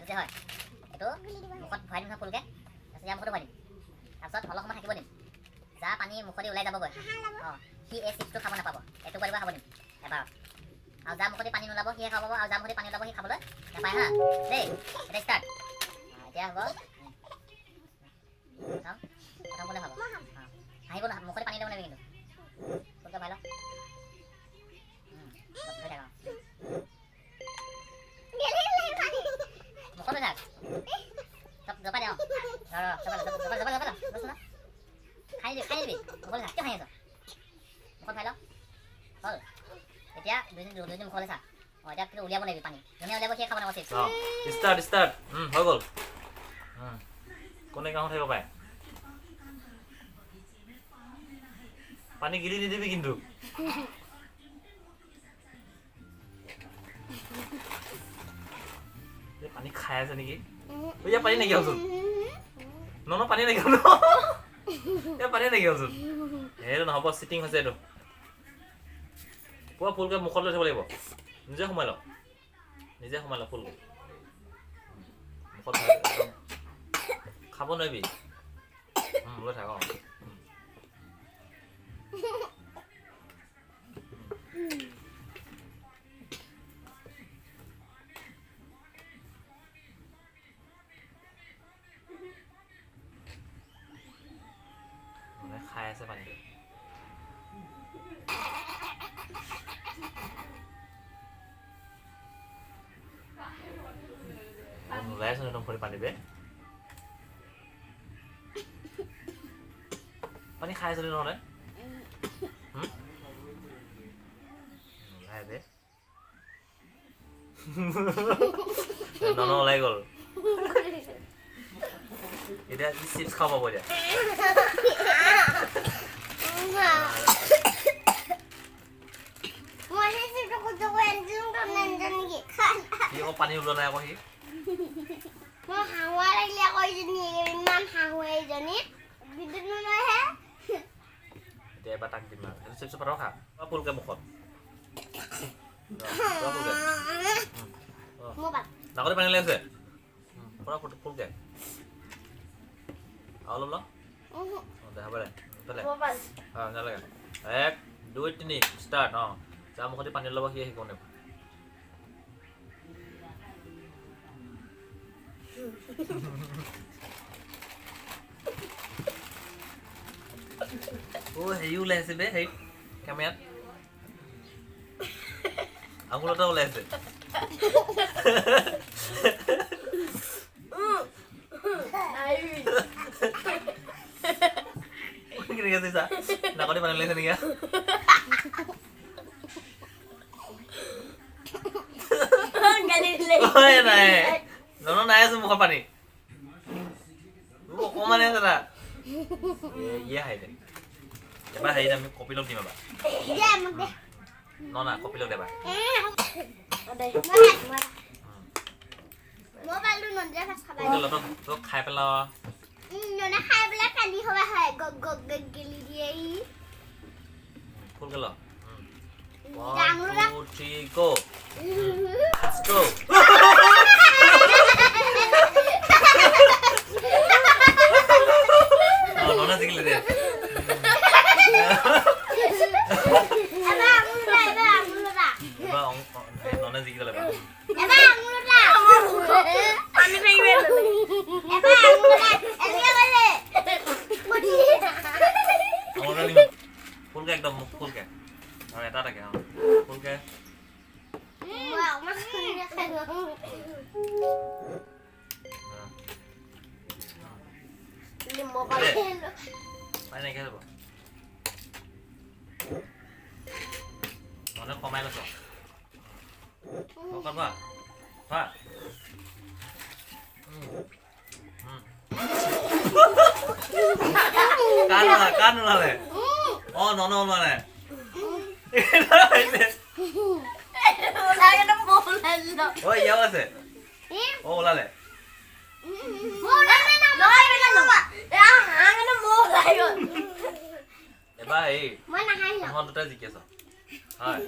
যে হয় এইটো মুখত ভৰাই দিম নহয় ফুলকৈ তাৰপিছত ইয়াৰ মুখতো ভৰাই দিম তাৰপিছত অলপ সময় থাকিব দিম যা পানী মুখতে ওলাই যাবগৈ অঁ সি এই চিপছটো খাব নাপাব এইটো কৰিব খাব দিম এবাৰ আৰু যা মুখতে পানী নোলাব সিয়ে খাব আৰু যা মুখতে পানী ওলাব সি খাবলৈ নাপায় হা দেই এতিয়া ষ্টাৰ্ট এতিয়া হ'ব প্ৰথম কোনে খাব হাঁহিব না মুখতে পানী ল'ব নেবি কিন্তু ফুলকৈ ভৰাই লওঁ ধৰি থাক মুখতে থাক জপাই দে অঁ জপাই ল খাই দিবি মুখলৈ থাক কিয় খাই আছ মুখত ভৰাই ল হ'ল এতিয়া দুদিন মুখলৈ চা অঁ এতিয়া কিন্তু উলিয়াব নেবি পানী যোনে উলিয়াব সিয়ে খাব নাপাব চিপছ ষ্টাৰ্ট হৈ গ'ল কোনে কামত থাকিব পাৰে পানী গিলি নিদিবি কিন্তু পানী খাই আছে নেকি ইয়াৰ পানী নাইকিয়া হ'লচোন ন পানী নাইকিয়া হ'ল ইয়াৰ পানী নাইকিয়া হ'লচোন এইটো নহ'ব চিটিং হৈছে এইটো পুৰা ফুলকৈ মুখত লৈ থ'ব লাগিব নিজে সোমাই ল ফুলকৈ মুখত খাব নোৱাৰিবি লৈ থাক অঁ খাই আছে পানী নোলাই আছো একদম ভৰি পানী বে পানী খাই আছিলি নহ'লে নোলাই বে ওলাই গ'ল এতিয়া চিপছ খাব পাব এতিয়া পানী ওলোৱা নাই আকৌ সি এতিয়া এবাৰ তাক দিম আৰু চিপছ পাৰ খা ফুলকৈ মুখত নাকতে পানী লাগিছে পৰা ফুলকৈ আৰু অলপ দে হ'ব দে নালাগে 1 2 3 ষ্টাৰ্ট অঁ যা মুখতে পানী ল'ব সি শিকোনে হেৰি ওলাই আছে বে হেৰি কেমেৰাত আঙুল এটা ওলাই আছে নাকতে পানী লাগিছে নেকি নাই নাই আছো মুখৰ পানী অকণমানে আছে না ইয়ে হাই দে এবাৰ হেৰি আমি কপিলক দিম এবাৰ না কপিলক দেবা তোক খাই পেলাও ফুল গেল 1 2 3 go let's go ননা জিকিলে দে ননা জিকিলে ফুলকে একদম ফুলকে আৰু এটা থাকে ফুলকে পানী নাইকিয়া যাব মনে কমাই লৈছ কাণ ওলালে অঁ নন ওলোৱা নাই ঐ ইয়াও আছে অঁ ওলালে এবাৰ এই মই দুটা জিকি আছ হয়